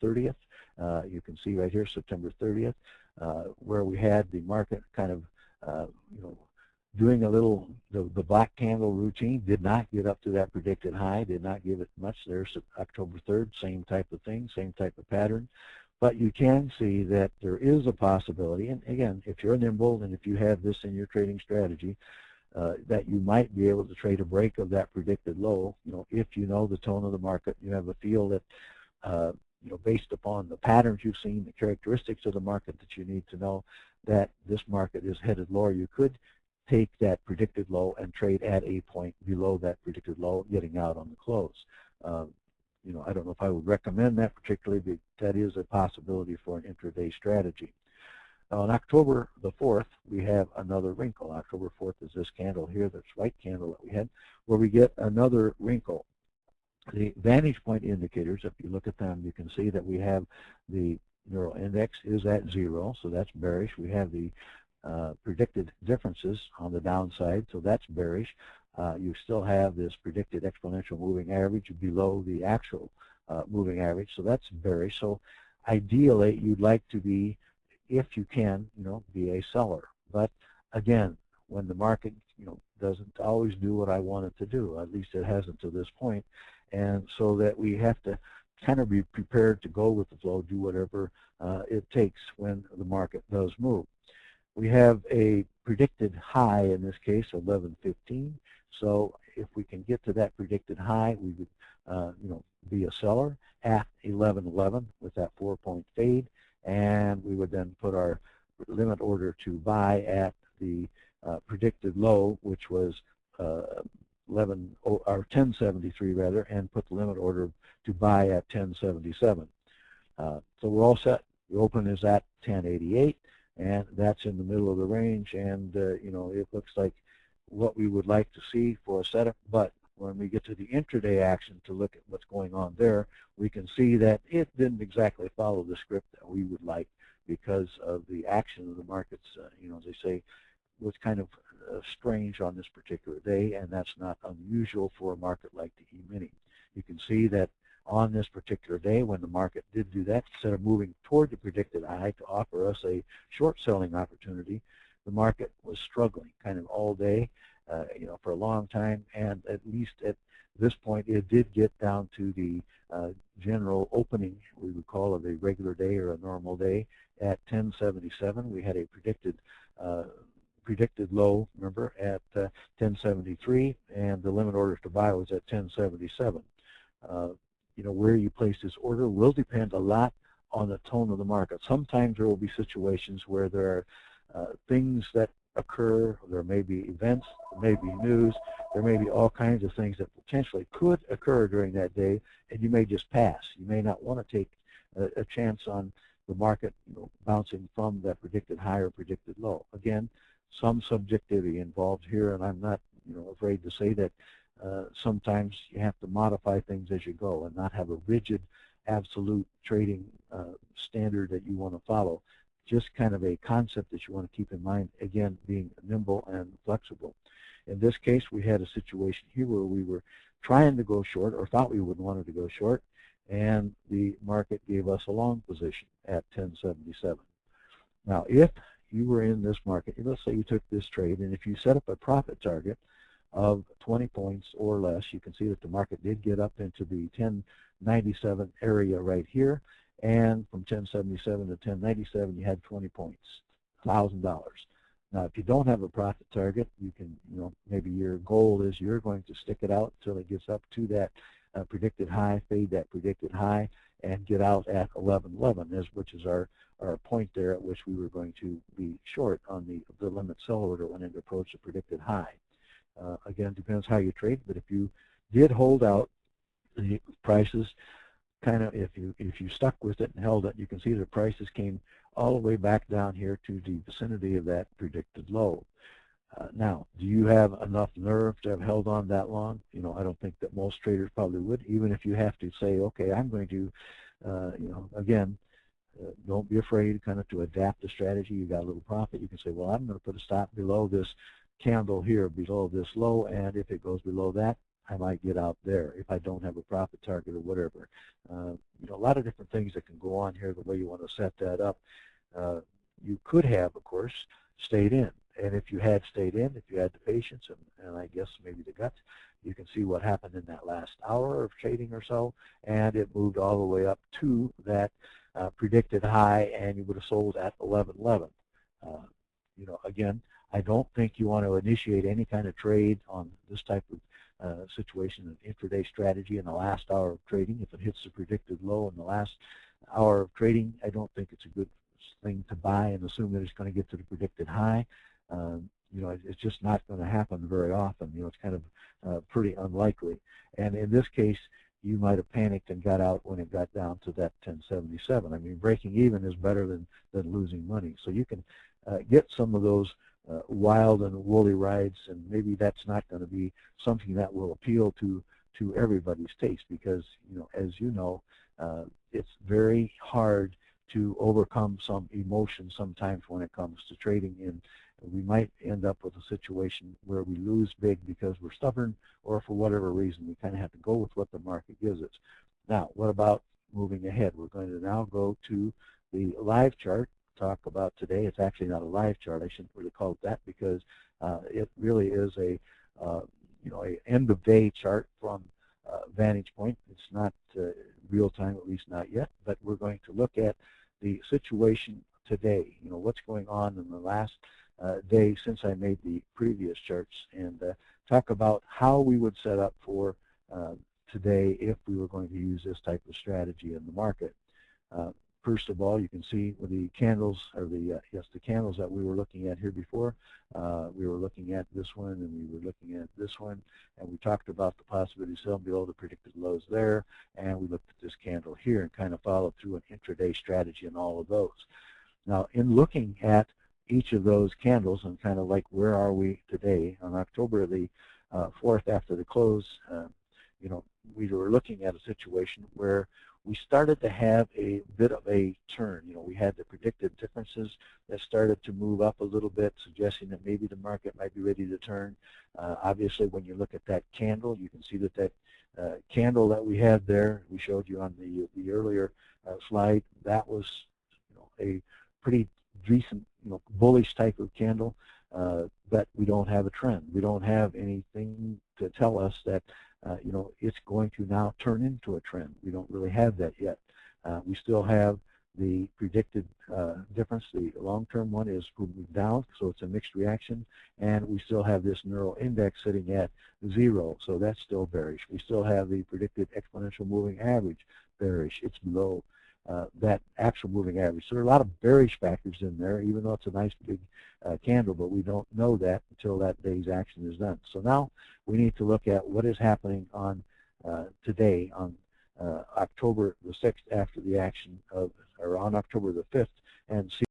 30th. You can see right here, September 30th, where we had the market kind of, doing a little, the black candle routine, did not get up to that predicted high, did not give it much. There's October 3rd, same type of thing, same type of pattern. But you can see that there is a possibility, and again, if you're nimble and if you have this in your trading strategy, that you might be able to trade a break of that predicted low. If you know the tone of the market, you have a feel that, based upon the patterns you've seen, the characteristics of the market that you need to know that this market is headed lower, you could take that predicted low and trade at a point below that predicted low, getting out on the close. I don't know if I would recommend that particularly, but that is a possibility for an intraday strategy. Now, on October the 4th, we have another wrinkle. October 4th is this candle here, this white candle that we had, where we get another wrinkle. The vantage point indicators, if you look at them, you can see that we have the Euro index is at 0, so that's bearish. We have the predicted differences on the downside, so that's bearish. You still have this predicted exponential moving average below the actual moving average, so that's bearish. So ideally, you'd like to be, if you can, be a seller. But again, when the market, doesn't always do what I want it to do, at least it hasn't to this point, and so that we have to kind of be prepared to go with the flow, do whatever it takes when the market does move. We have a predicted high, in this case, 11.15. So if we can get to that predicted high, we would, be a seller at 11.11 with that 4-point fade, and we would then put our limit order to buy at the predicted low, which was 1073 rather, and put the limit order to buy at 1077. So we're all set. The open is at 1088. And that's in the middle of the range, and it looks like what we would like to see for a setup. But when we get to the intraday action to look at what's going on there, we can see that it didn't exactly follow the script that we would like because of the action of the markets. As they say, was kind of strange on this particular day, and that's not unusual for a market like the E-mini. You can see that on this particular day, when the market did do that, instead of moving toward the predicted high to offer us a short selling opportunity, the market was struggling kind of all day, for a long time, and at least at this point, it did get down to the general opening, we would call it a regular day or a normal day, at 1077. We had a predicted low, remember, at 1073, and the limit orders to buy was at 1077. Where you place this order will depend a lot on the tone of the market. Sometimes there will be situations where there are things that occur, there may be events, there may be news, there may be all kinds of things that potentially could occur during that day, and you may just pass. You may not want to take a chance on the market bouncing from that predicted high or predicted low. Again, some subjectivity involved here, and I'm not afraid to say that sometimes you have to modify things as you go and not have a rigid, absolute trading standard that you want to follow. Just kind of a concept that you want to keep in mind, again, being nimble and flexible. In this case, we had a situation here where we were trying to go short, or thought we would wanted to go short, and the market gave us a long position at 1077. Now, if you were in this market, let's say you took this trade, and if you set up a profit target of 20 points or less, you can see that the market did get up into the 1097 area right here, and from 1077 to 1097 you had 20 points, $1,000. Now if you don't have a profit target, you can, maybe your goal is you're going to stick it out until it gets up to that predicted high, fade that predicted high, and get out at 1111, which is our point there at which we were going to be short on the limit sell order when it approached the predicted high. Again, depends how you trade, but if you did hold out, the prices kind of, if you stuck with it and held it, you can see the prices came all the way back down here to the vicinity of that predicted low. Now, do you have enough nerve to have held on that long? I don't think that most traders probably would, even if you have to say, okay, I'm going to, again, don't be afraid kind of to adapt the strategy. You got a little profit, you can say, well, I'm going to put a stop below this candle here, below this low, and if it goes below that, I might get out there if I don't have a profit target or whatever. You know, a lot of different things that can go on here the way you want to set that up. You could have, of course, stayed in. And if you had stayed in, if you had the patience and I guess maybe the guts, you can see what happened in that last hour of trading or so, and it moved all the way up to that predicted high, and you would have sold at 11.11. You know, again, I don't think you want to initiate any kind of trade on this type of situation, an intraday strategy in the last hour of trading. If it hits the predicted low in the last hour of trading, I don't think it's a good thing to buy and assume that it's going to get to the predicted high. You know, it's just not going to happen very often. You know, it's kind of pretty unlikely. And in this case, you might have panicked and got out when it got down to that 1077. I mean, breaking even is better than losing money. So you can get some of those wild and woolly rides, and maybe that's not going to be something that will appeal to everybody's taste, because, you know, as you know, it's very hard to overcome some emotion sometimes when it comes to trading. And we might end up with a situation where we lose big because we're stubborn, or for whatever reason we kind of have to go with what the market gives us. Now, what about moving ahead? We're going to now go to the live chart, talk about today. It's actually not a live chart. I shouldn't really call it that, because it really is a you know, a end of day chart from vantage point. It's not real time, at least not yet, but we're going to look at the situation today. You know, what's going on in the last day since I made the previous charts, and talk about how we would set up for today if we were going to use this type of strategy in the market. First of all, you can see with the candles, or the the candles that we were looking at here before. We were looking at this one, and we were looking at this one, and we talked about the possibility of selling below the predicted lows there, and we looked at this candle here and kind of followed through an intraday strategy in all of those. Now, in looking at each of those candles and kind of like where are we today on October the 4th after the close, you know, we were looking at a situation where we started to have a bit of a turn. You know, we had the predicted differences that started to move up a little bit, suggesting that maybe the market might be ready to turn. Obviously, when you look at that candle, you can see that that candle that we had there, we showed you on the earlier slide, that was, you know, a pretty decent, you know, bullish type of candle, but we don't have a trend. We don't have anything to tell us that you know, it's going to now turn into a trend. We don't really have that yet. We still have the predicted difference. The long-term one is moving down, so it's a mixed reaction, and we still have this neural index sitting at 0, so that's still bearish. We still have the predicted exponential moving average bearish. It's below that actual moving average. So there are a lot of bearish factors in there, even though it's a nice big candle, but we don't know that until that day's action is done. So now we need to look at what is happening on today, on October the 6th after the action of, or on October the 5th, and see